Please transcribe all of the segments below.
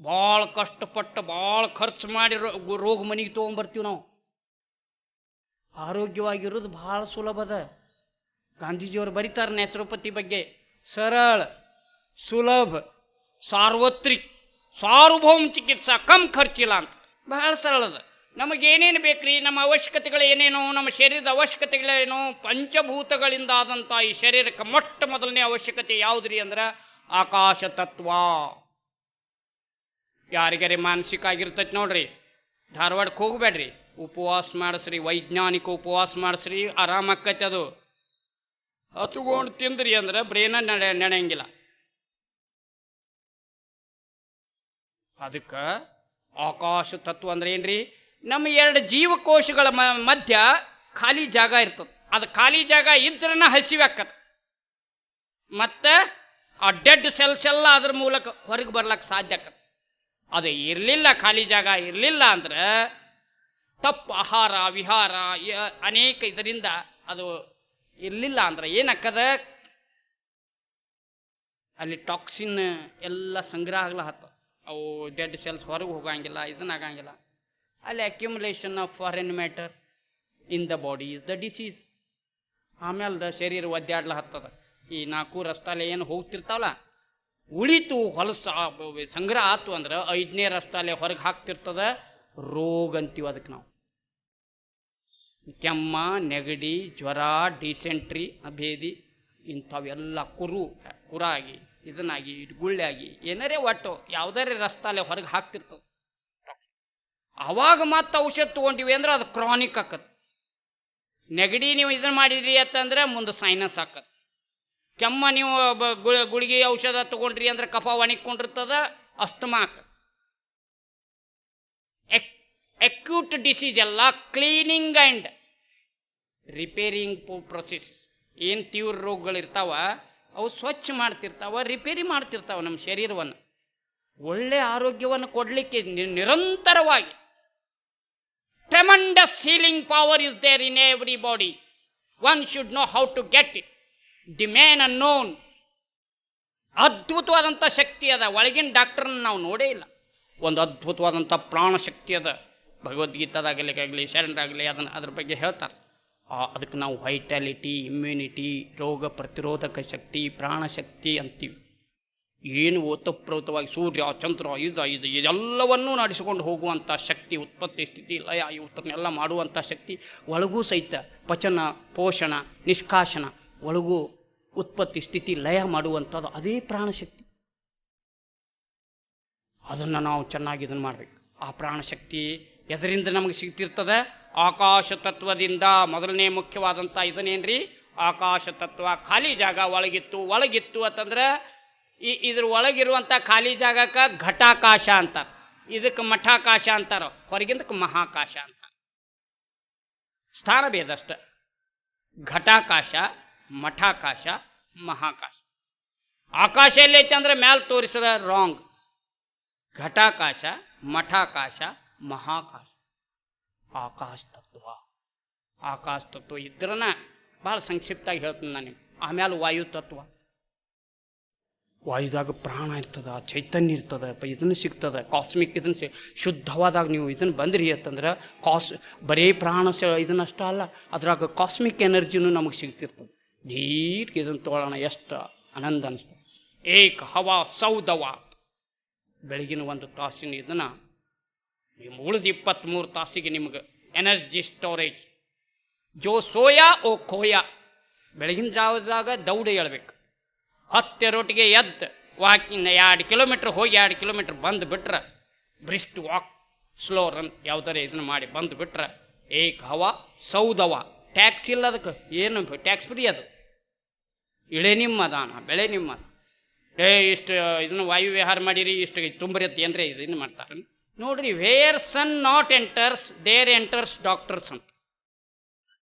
ಭಾಳ ಕಷ್ಟಪಟ್ಟು ಭಾಳ ಖರ್ಚು ಮಾಡಿ ರೋಗ ಮನೆಗೆ ತೊಗೊಂಬರ್ತೀವಿ ನಾವು. ಆರೋಗ್ಯವಾಗಿರೋದು ಭಾಳ ಸುಲಭದ. ಗಾಂಧೀಜಿಯವರು ಬರೀತಾರೆ ನ್ಯಾಚುರೋಪತಿ ಬಗ್ಗೆ, ಸರಳ, ಸುಲಭ, ಸಾರ್ವತ್ರಿಕ್, ಸಾರ್ವಭೌಮ ಚಿಕಿತ್ಸಾ, ಕಮ್ ಖರ್ಚಿಲ್ಲ ಅಂತ. ಬಹಳ ಸರಳದ. ನಮಗೇನೇನು ಬೇಕ್ರಿ, ನಮ್ಮ ಅವಶ್ಯಕತೆಗಳು ಏನೇನೋ, ನಮ್ಮ ಶರೀರದ ಅವಶ್ಯಕತೆಗಳೇನೋ, ಪಂಚಭೂತಗಳಿಂದ ಆದಂಥ ಈ ಶರೀರಕ್ಕೆ ಮೊಟ್ಟ ಮೊದಲನೇ ಅವಶ್ಯಕತೆ ಯಾವುದ್ರಿ ಅಂದ್ರೆ ಆಕಾಶ ತತ್ವ. ಯಾರಿಗಾರಿ ಮಾನಸಿಕ ಆಗಿರ್ತೈತಿ ನೋಡ್ರಿ, ಧಾರವಾಡಕ್ಕೆ ಹೋಗ್ಬೇಡ್ರಿ, ಉಪವಾಸ ಮಾಡಿಸ್ರಿ, ವೈಜ್ಞಾನಿಕ ಉಪವಾಸ ಮಾಡಿಸ್ರಿ, ಆರಾಮಾಕೈತಿ. ಅದು ಹತ್ಕೊಂಡು ತಿಂದ್ರಿ ಅಂದ್ರೆ ಬ್ರೇನ ನಡೆಯಂಗಿಲ್ಲ. ಅದಕ್ಕೆ ಆಕಾಶ ತತ್ವ ಅಂದ್ರೆ ಏನ್ರಿ, ನಮ್ಮ ಎರಡು ಜೀವಕೋಶಗಳ ಮಧ್ಯ ಖಾಲಿ ಜಾಗ ಇರ್ತದೆ. ಅದು ಖಾಲಿ ಜಾಗ ಇದ್ರನ್ನ ಹಸಿವಾಕತ್. ಮತ್ತು ಆ ಡೆಡ್ ಸೆಲ್ಸ್ ಎಲ್ಲ ಅದ್ರ ಮೂಲಕ ಹೊರಗೆ ಬರ್ಲಕ್ಕೆ ಸಾಧ್ಯ ಆಕತ್. ಅದು ಇರಲಿಲ್ಲ, ಖಾಲಿ ಜಾಗ ಇರಲಿಲ್ಲ ಅಂದ್ರೆ ತಪ್ಪು ಆಹಾರ ವಿಹಾರ ಅನೇಕ ಇದರಿಂದ ಅದು ಇರಲಿಲ್ಲ ಅಂದ್ರೆ ಏನಾಕದ, ಅಲ್ಲಿ ಟಾಕ್ಸಿನ್ ಎಲ್ಲ ಸಂಗ್ರಹ ಆಗ್ಲತ್ತ. ಅವು ಡೆಡ್ ಸೆಲ್ಸ್ ಹೊರಗೆ ಹೋಗಂಗಿಲ್ಲ, ಇದನ್ನಾಗಂಗಿಲ್ಲ. ಅಲ್ಲಿ accumulation of foreign matter in the body is the disease. ಆಮೇಲೆ ಶರೀರ ಒದ್ದಾಡ್ಲ ಹತ್ತದ. ಈ 4 ರಸ್ತಾಲೆ ಏನು ಹೋಗ್ತಿರ್ತಾವಲ್ಲ, ಉಳಿತು ಹೊಲಸ ಸಂಗ್ರಹ ಆತು ಅಂದ್ರೆ 5ನೇ ರಸ್ತಾಲೆ ಹೊರಗೆ ಹಾಕ್ತಿರ್ತದ, ರೋಗ ಅಂತೀವಿ ಅದಕ್ಕೆ ನಾವು. ಕೆಮ್ಮ, ನೆಗಡಿ, ಜ್ವರ, ಡಿಸೆಂಟ್ರಿ, ಅಭೇದಿ ಇಂಥವೆಲ್ಲ ಕುರಾಗಿ ಇದನ್ನಾಗಿ ಗುಳ್ಳೆಯಾಗಿ ಏನಾರೇ ಒಟ್ಟು ಯಾವುದಾರೇ ರಸ್ತಾಲೆ ಹೊರಗೆ ಹಾಕ್ತಿರ್ತದೆ. ಆವಾಗ ಮತ್ತೆ ಔಷಧ ತೊಗೊಂಡಿವಿ ಅಂದ್ರೆ ಅದು ಕ್ರಾನಿಕ್ ಆಕತ್. ನೆಗಡಿ ನೀವು ಇದನ್ನು ಮಾಡಿದ್ರಿ ಅಂತಂದ್ರೆ ಮುಂದೆ ಸೈನಸ್ ಆಕತ್. ಕೆಮ್ಮ ನೀವು ಗುಳಿಗೆ ಔಷಧ ತೊಗೊಂಡ್ರಿ ಅಂದ್ರೆ ಕಫ ಒಣಗಿಕೊಂಡಿರ್ತದ, ಅಸ್ತಮಾ ಆಕತ್. ಅಕ್ಯೂಟ್ ಡಿಸೀಸ್ ಎಲ್ಲ ಕ್ಲೀನಿಂಗ್ ಆ್ಯಂಡ್ ರಿಪೇರಿಂಗ್ ಪ್ರೊಸೆಸ್. ಏನು ತೀವ್ರ ರೋಗಗಳಿರ್ತಾವ ಅವು ಸ್ವಚ್ಛ ಮಾಡ್ತಿರ್ತಾವ, ರಿಪೇರಿ ಮಾಡ್ತಿರ್ತಾವ ನಮ್ಮ ಶರೀರವನ್ನು. ಒಳ್ಳೆ ಆರೋಗ್ಯವನ್ನು ಕೊಡಲಿಕ್ಕೆ ನಿರಂತರವಾಗಿ tremendous healing power is there in everybody. One should know how to get it. The man unknown. ಅದ್ಭುತವಾದಂಥ ಶಕ್ತಿ ಅದ. ಒಳಗಿನ ಡಾಕ್ಟರ್ನ ನಾವು ನೋಡೇ ಇಲ್ಲ. ಒಂದು ಅದ್ಭುತವಾದಂಥ ಪ್ರಾಣ ಶಕ್ತಿ ಅದ. ಭಗವದ್ಗೀತಾದಾಗಲಿ ಶರಣರಾಗಲಿ ಅದನ್ನು ಅದ್ರ ಬಗ್ಗೆ ಹೇಳ್ತಾರೆ. ಅದಕ್ಕೆ ನಾವು ವೈಟಾಲಿಟಿ, ಇಮ್ಯುನಿಟಿ, ರೋಗ ಪ್ರತಿರೋಧಕ ಶಕ್ತಿ, ಪ್ರಾಣಶಕ್ತಿ ಅಂತೀವಿ. ಏನು ಓತಪ್ರೋತವಾಗಿ ಸೂರ್ಯ ಚಂದ್ರ ಇದೆಲ್ಲವನ್ನೂ ನಡೆಸಿಕೊಂಡು ಹೋಗುವಂಥ ಶಕ್ತಿ, ಉತ್ಪತ್ತಿ ಸ್ಥಿತಿ ಲಯ ಇವತ್ತನ್ನೆಲ್ಲ ಮಾಡುವಂಥ ಶಕ್ತಿ ಒಳಗೂ ಸಹಿತ ಪಚನ ಪೋಷಣ ನಿಷ್ಕಾಶನ ಒಳಗೂ ಉತ್ಪತ್ತಿ ಸ್ಥಿತಿ ಲಯ ಮಾಡುವಂಥದ್ದು ಅದೇ ಪ್ರಾಣಶಕ್ತಿ. ಅದನ್ನು ನಾವು ಚೆನ್ನಾಗಿ ಇದನ್ನು ಮಾಡಬೇಕು. ಆ ಪ್ರಾಣಶಕ್ತಿ ಎದರಿಂದ ನಮಗೆ ಸಿಗ್ತಿರ್ತದೆ? ಆಕಾಶ ತತ್ವದಿಂದ. ಮೊದಲನೇ ಮುಖ್ಯವಾದಂಥ ಇದನ್ನೇನ್ರಿ? ಆಕಾಶ ತತ್ವ. ಖಾಲಿ ಜಾಗ ಒಳಗಿತ್ತು ಅಂತಂದ್ರೆ ಇದ್ರ ಒಳಗಿರುವಂಥ ಖಾಲಿ ಜಾಗಕ್ಕೆ ಘಟಾಕಾಶ ಅಂತಾರೆ, ಇದಕ್ಕೆ ಮಠಾಕಾಶ ಅಂತಾರ, ಹೊರಗಿಂದಕ್ಕೆ ಮಹಾಕಾಶ ಅಂತಾರೆ. ಸ್ಥಾನ ಭೇದ ಅಷ್ಟೆ. ಘಟಾಕಾಶ, ಮಠಾಕಾಶ, ಮಹಾಕಾಶ. ಆಕಾಶ ಎಲ್ಲೈತೆ ಅಂದ್ರೆ ಮ್ಯಾಲೆ ತೋರಿಸ್ರ ರಾಂಗ್. ಘಟಾಕಾಶ, ಮಠಾಕಾಶ, ಮಹಾಕಾಶ. ಆಕಾಶ ತತ್ವ ಇದ್ರನ ಭಾಳ ಸಂಕ್ಷಿಪ್ತಾಗಿ ಹೇಳ್ತೀನಿ ನಾನು. ಆಮೇಲೆ ವಾಯು ತತ್ವ. ವಾಯುದಾಗ ಪ್ರಾಣ ಇರ್ತದ, ಚೈತನ್ಯ ಇರ್ತದ, ಇದನ್ನು ಸಿಗ್ತದೆ ಕಾಸ್ಮಿಕ್. ಇದನ್ನು ಶುದ್ಧವಾದಾಗ ನೀವು ಇದನ್ನು ಬಂದ್ರಿ ಅಂತಂದ್ರೆ ಬರೀ ಪ್ರಾಣ ಇದನ್ನಷ್ಟ ಅಲ್ಲ, ಅದ್ರಾಗ ಕಾಸ್ಮಿಕ್ ಎನರ್ಜಿನೂ ನಮಗೆ ಸಿಗ್ತಿರ್ತದೆ. ನೀರ್ಗೆ ಇದನ್ನು ತೊಗೊಳ್ಳೋಣ, ಎಷ್ಟು ಆನಂದ ಅನಿಸ್ತದೆ. ಏಕ ಹವಾ ಸೌದವ. ಬೆಳಗಿನ 1 ತಾಸಿನ ಇದನ್ನು ನಿಮ್ಮ ಉಳಿದ 23 ತಾಸಿಗೆ ನಿಮಗೆ ಎನರ್ಜಿ ಸ್ಟೋರೇಜ್. ಜೋ ಸೋಯಾ ಓ ಖೋಯಾ. ಬೆಳಗಿನ ಜಾವದಾಗ ದೌಡ ಹೇಳ್ಬೇಕು. 10 ಎದ್ದು ವಾಕಿಂಗ್ 2 ಕಿಲೋಮೀಟ್ರ್ ಹೋಗಿ 2 ಕಿಲೋಮೀಟ್ರ್ ಬಂದು ಬಿಟ್ರೆ, ಬ್ರಿಸ್ಟ್ ವಾಕ್, ಸ್ಲೋ ರನ್ ಯಾವುದಾರೆ ಇದನ್ನು ಮಾಡಿ ಬಂದು ಬಿಟ್ರೆ ಏಕ ಹವಾ ಸೌದವ. ಟ್ಯಾಕ್ಸ್ ಇಲ್ಲ ಅದಕ್ಕೆ, ಏನು ಟ್ಯಾಕ್ಸ್ ಫ್ರೀ ಅದು. ಇಳೆ ನಿಮ್ಮ ದಾನ, ಬೆಳೆ ನಿಮ್ಮ. ಇಷ್ಟು ಇದನ್ನು ವಾಯು ವಿಹಾರ ಮಾಡಿರಿ, ಇಷ್ಟು ತುಂಬರತ್ತೆ ಏನ್ರಿ ಇದನ್ನು ಮಾಡ್ತಾರೆ ನೋಡ್ರಿ. Where sun not enters there enters doctors ಅಂತ.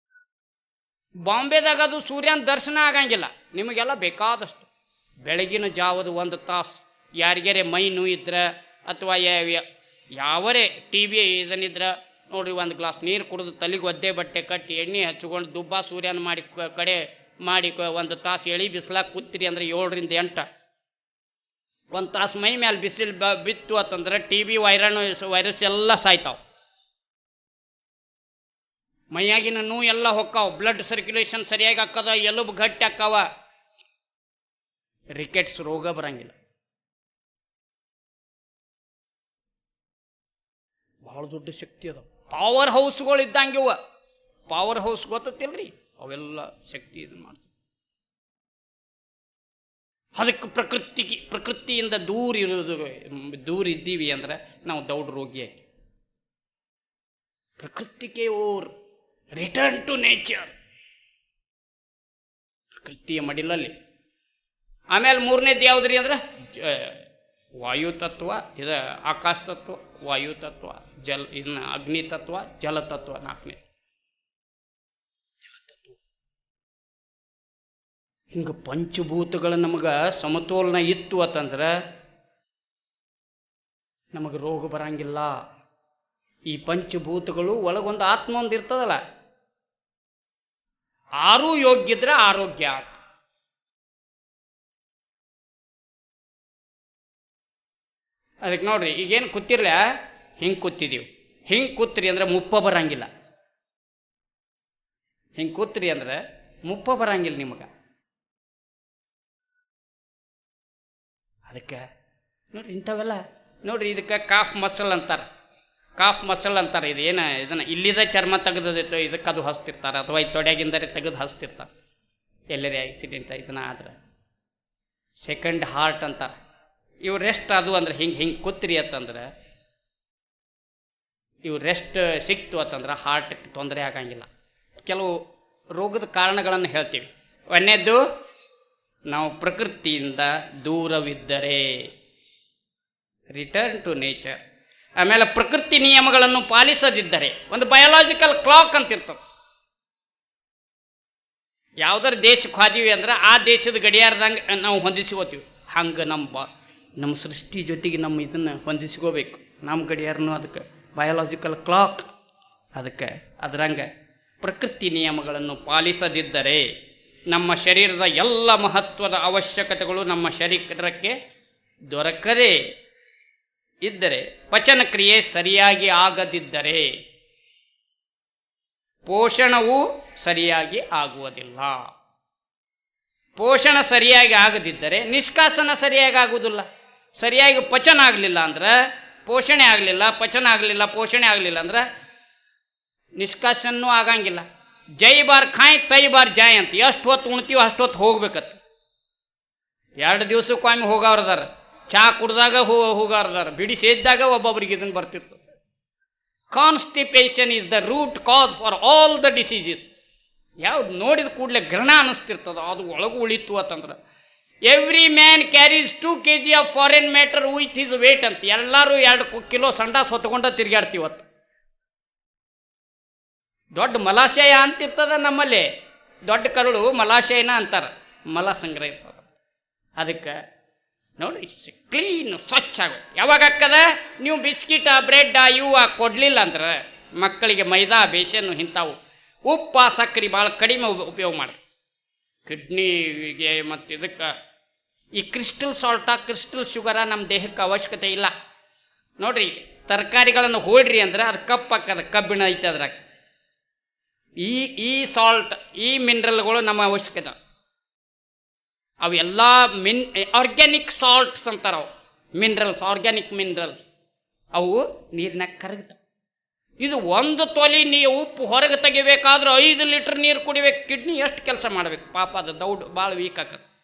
ಬಾಂಬೆದಾಗ ಅದು ಸೂರ್ಯನ ದರ್ಶನ ಆಗಂಗಿಲ್ಲ. ನಿಮಗೆಲ್ಲ ಬೇಕಾದಷ್ಟು ಬೆಳಗಿನ ಜಾವದ 1 ತಾಸು ಯಾರಿಗಾರೆ ಮೈ ನೋಯಿದ್ರೆ ಅಥವಾ ಯಾವರೇ ಟಿ ಬಿ ಇದನ್ನಿದ್ರೆ ನೋಡ್ರಿ, 1 ಗ್ಲಾಸ್ ನೀರು ಕುಡಿದು ತಲೆಗೆ ಒದ್ದೆ ಬಟ್ಟೆ ಕಟ್ಟಿ ಎಣ್ಣೆ ಹಚ್ಕೊಂಡು ದುಬ್ಬ ಸೂರ್ಯನ ಮಾಡಿ 1 ತಾಸು ಎಳಿ ಬಿಸಿಲಾಗ ಕೂತಿರಿ ಅಂದ್ರೆ 7 ರಿಂದ 8 ಒಂದು ತಾಸು ಮೈ ಮೇಲೆ ಬಿಸಿಲು ಬಿತ್ತು ಅಂತಂದ್ರೆ TB ವೈರಸ್ ಎಲ್ಲ ಸಾಯ್ತಾವೆ. ಮೈಯಾಗಿನ ನೋವು ಎಲ್ಲ ಹೊಕ್ಕಾವ, ಬ್ಲಡ್ ಸರ್ಕ್ಯುಲೇಷನ್ ಸರಿಯಾಗಿ ಹಾಕದ, ಎಲುಬು ಗಟ್ಟಿ ಹಾಕಾವ, ರಿಕೆಟ್ಸ್ ರೋಗ ಬರಂಗಿಲ್ಲ. ಭಾಳ ದೊಡ್ಡ ಶಕ್ತಿ ಅದ. ಪವರ್ ಹೌಸ್ಗಳು ಇದ್ದಂಗೆ ಇವ. ಪವರ್ ಹೌಸ್ ಗೊತ್ತಿಲ್ರಿ, ಅವೆಲ್ಲ ಶಕ್ತಿ ಇದನ್ನು ಮಾಡ್ತವೆ. ಅದಕ್ಕೆ ಪ್ರಕೃತಿಯಿಂದ ದೂರ ಇದ್ದೀವಿ ಅಂದ್ರೆ ನಾವು ದೌಡ್ ರೋಗಿಯಾಗಿ. ಪ್ರಕೃತಿಗೆ ಓರ್ ರಿಟರ್ನ್ ಟು ನೇಚರ್, ಪ್ರಕೃತಿಯ ಮಡಿಲಲ್ಲಿ. ಆಮೇಲೆ ಮೂರನೇದು ಯಾವುದ್ರಿ ಅಂದ್ರೆ ವಾಯು ತತ್ವ, ಇದು ಆಕಾಶ ತತ್ವ, ವಾಯು ತತ್ವ, ಇನ್ನು ಅಗ್ನಿ ತತ್ವ, ಜಲ ತತ್ವ. ನಾಲ್ಕನೇ ಜಲತತ್ವ. ಹಿಂಗೆ ಪಂಚಭೂತಗಳ ನಮಗೆ ಸಮತೋಲನ ಇತ್ತು ಅಂತಂದ್ರೆ ನಮಗೆ ರೋಗ ಬರಂಗಿಲ್ಲ. ಈ ಪಂಚಭೂತಗಳು ಒಳಗೊಂದು ಆತ್ಮ ಒಂದು ಇರ್ತದಲ್ಲ, ಆರೂ ಯೋಗ್ಯ ಇದ್ರೆ ಆರೋಗ್ಯ. ಅದಕ್ಕೆ ನೋಡ್ರಿ, ಈಗೇನು ಕೂತಿರ್ಲ, ಹಿಂಗೆ ಕೂತಿದ್ದೀವಿ. ಹಿಂಗೆ ಕೂತ್ರಿ ಅಂದ್ರೆ ಮುಪ್ಪ ಬರಂಗಿಲ್ಲ. ಹಿಂಗೆ ಕೂತ್ರಿ ಅಂದ್ರೆ ಮುಪ್ಪ ಬರಂಗಿಲ್ಲ ನಿಮಗೆ. ಅದಕ್ಕೆ ನೋಡ್ರಿ ಇಂಥವೆಲ್ಲ ನೋಡ್ರಿ, ಇದಕ್ಕೆ ಕಾಫ್ ಮಸಲ್ ಅಂತಾರೆ. ಕಾಫ್ ಮಸಲ್ ಅಂತಾರೆ. ಇದು ಏನು, ಇದನ್ನು ಇಲ್ಲಿದ ಚರ್ಮ ತೆಗೆದಿತ್ತು ಇದಕ್ಕೆ ಅದು ಹಚ್ತಿರ್ತಾರೆ, ಅಥವಾ ಈ ತೊಡೆಗಿಂದರೆ ತೆಗೆದು ಹಚ್ತಿರ್ತಾರೆ. ಎಲ್ಲರೇ ಆಕ್ಸಿಡೆಂಟ್ ಇದನ್ನ ಆದ್ರೆ ಸೆಕೆಂಡ್ ಹಾರ್ಟ್ ಅಂತಾರೆ. ಇವು ರೆಸ್ಟ್ ಅದು ಅಂದ್ರೆ ಹಿಂಗೆ ಕೂತ್ರಿ ಅಂತಂದ್ರೆ, ಇವು ರೆಸ್ಟ್ ಸಿಕ್ತು ಅಂತಂದ್ರೆ ಹಾರ್ಟ್ಗೆ ತೊಂದರೆ ಆಗಂಗಿಲ್ಲ. ಕೆಲವು ರೋಗದ ಕಾರಣಗಳನ್ನು ಹೇಳ್ತೀವಿ. ಒಂದನೇದ್ದು, ನಾವು ಪ್ರಕೃತಿಯಿಂದ ದೂರವಿದ್ದರೆ, ರಿಟರ್ನ್ ಟು ನೇಚರ್. ಆಮೇಲೆ ಪ್ರಕೃತಿ ನಿಯಮಗಳನ್ನು ಪಾಲಿಸದಿದ್ದರೆ, ಒಂದು ಬಯೋಲಾಜಿಕಲ್ ಕ್ಲಾಕ್ ಅಂತ ಇರ್ತದೆ. ಯಾವ್ದಾರ ದೇಶಕ್ಕೆ ಹೋದಿವಿ ಅಂದ್ರೆ ಆ ದೇಶದ ಗಡಿಯಾರದಂಗೆ ನಾವು ಹೊಂದಿಸ್ಕೋತೀವಿ. ಹಂಗೆ ನಮ್ಮ ಸೃಷ್ಟಿ ಜೊತೆಗೆ ನಮ್ಮ ಇದನ್ನು ಹೊಂದಿಸ್ಕೋಬೇಕು. ನಮ್ಮ ಗಡಿಯಾರನು ಅದಕ್ಕೆ ಬಯೋಲಾಜಿಕಲ್ ಕ್ಲಾಕ್. ಅದಕ್ಕೆ ಅದರಂಗೆ ಪ್ರಕೃತಿ ನಿಯಮಗಳನ್ನು ಪಾಲಿಸದಿದ್ದರೆ ನಮ್ಮ ಶರೀರದ ಎಲ್ಲ ಮಹತ್ವದ ಅವಶ್ಯಕತೆಗಳು ನಮ್ಮ ಶರೀರಕ್ಕೆ ದೊರಕದೇ ಇದ್ದರೆ, ಪಚನ ಕ್ರಿಯೆ ಸರಿಯಾಗಿ ಆಗದಿದ್ದರೆ ಪೋಷಣವು ಸರಿಯಾಗಿ ಆಗುವುದಿಲ್ಲ. ಪೋಷಣ ಸರಿಯಾಗಿ ಆಗದಿದ್ದರೆ ನಿಷ್ಕಾಸನ ಸರಿಯಾಗಿ ಆಗುವುದಿಲ್ಲ. ಸರಿಯಾಗಿ ಪಚನ ಆಗಲಿಲ್ಲ ಅಂದ್ರೆ ಪೋಷಣೆ ಆಗಲಿಲ್ಲ, ಪಚನ ಆಗಲಿಲ್ಲ, ಪೋಷಣೆ ಆಗಲಿಲ್ಲ ಅಂದ್ರೆ ನಿಷ್ಕಾಸನೂ ಆಗಂಗಿಲ್ಲ. ಜೈ ಬಾರ್ ಖಾಯ್ ತೈ ಬಾರ್ ಜಾಯ್ ಅಂತ ಎಷ್ಟು ಹೊತ್ತು ಉಣ್ತೀವಿ ಅಷ್ಟು ಹೊತ್ತು ಹೋಗ್ಬೇಕತ್ತ. 2 ದಿವಸಕ್ಕೊಮ್ಮೆ ಹೋಗೋರದಾರ, ಚಹಾ ಕುಡ್ದಾಗ ಹೋಗೋರದಾರ, ಬಿಡಿ ಸೇದ್ದಾಗ ಒಬ್ಬೊಬ್ರಿಗೆ ಇದನ್ನು ಬರ್ತಿರ್ತದೆ. Constipation is the root cause for all the diseases. ಯಾವ್ದು ನೋಡಿದ ಕೂಡಲೇ ಗ್ರಹಣ ಅನ್ನಿಸ್ತಿರ್ತದ, ಅದು ಒಳಗೂ ಉಳಿತು ಅಂತಂದ್ರೆ. Every man carries 2 kg of foreign matter with his weight ಅಂತ. ಎಲ್ಲರೂ 2 ಕಿಲೋ ಸಂಡಾಸ್ ಹೊತ್ಕೊಂಡ ತಿರುಗಾಡ್ತೀವತ್ತು. ದೊಡ್ಡ ಮಲಾಶಯ ಅಂತಿರ್ತದ ನಮ್ಮಲ್ಲಿ, ದೊಡ್ಡ ಕರುಳು ಮಲಾಶಯನ ಅಂತಾರೆ, ಮಲ ಸಂಗ್ರಹ ಇರ್ತದೆ. ಅದಕ್ಕೆ ನೋಡಿ ಕ್ಲೀನ್ ಸ್ವಚ್ಛ ಆಗ. ಯಾವಾಗ ಹಾಕದ ನೀವು ಬಿಸ್ಕಿಟ ಬ್ರೆಡ್ ಇವು ಕೊಡಲಿಲ್ಲ ಅಂದ್ರೆ ಮಕ್ಕಳಿಗೆ ಮೈದಾ ಬೇಸನ್ನು ಇಂಥವು ಉಪ್ಪು ಸಕ್ಕರೆ ಭಾಳ ಕಡಿಮೆ ಉಪಯೋಗ ಮಾಡಿ. ಕಿಡ್ನಿಗೆ ಮತ್ತು ಇದಕ್ಕೆ ಈ ಕ್ರಿಸ್ಟಲ್ ಸಾಲ್ಟ, ಕ್ರಿಸ್ಟಲ್ ಶುಗರ ನಮ್ಮ ದೇಹಕ್ಕೆ ಅವಶ್ಯಕತೆ ಇಲ್ಲ. ನೋಡ್ರಿ, ತರಕಾರಿಗಳನ್ನು ಹೋಡ್ರಿ ಅಂದ್ರೆ ಅದು ಕಪ್ಪಾಕದ, ಕಬ್ಬಿಣ ಐತೆ ಅದ್ರಾಗ. ಈ ಸಾಲ್ಟ್, ಈ ಮಿನರಲ್ಗಳು ನಮ್ಮ ಅವಶ್ಯಕತೆ. ಅವೆಲ್ಲ ಆರ್ಗ್ಯಾನಿಕ್ ಸಾಲ್ಟ್ಸ್ ಅಂತಾರೆ. ಅವು ಮಿನರಲ್ಸ್, ಆರ್ಗ್ಯಾನಿಕ್ ಮಿನರಲ್ಸ್, ಅವು ನೀರಿನಾಗ ಕರಗ್ತಾವೆ. ಇದು 1 ತೊಲಿ ಉಪ್ಪು ಹೊರಗೆ ತೆಗಿಬೇಕಾದ್ರೆ 5 ಲೀಟ್ರ್ ನೀರು ಕುಡಿಬೇಕು. ಕಿಡ್ನಿ ಎಷ್ಟು ಕೆಲಸ ಮಾಡಬೇಕು ಪಾಪ, ಅದು ದೌಡ್ ಭಾಳ ವೀಕ್ ಆಗತ್ತೆ.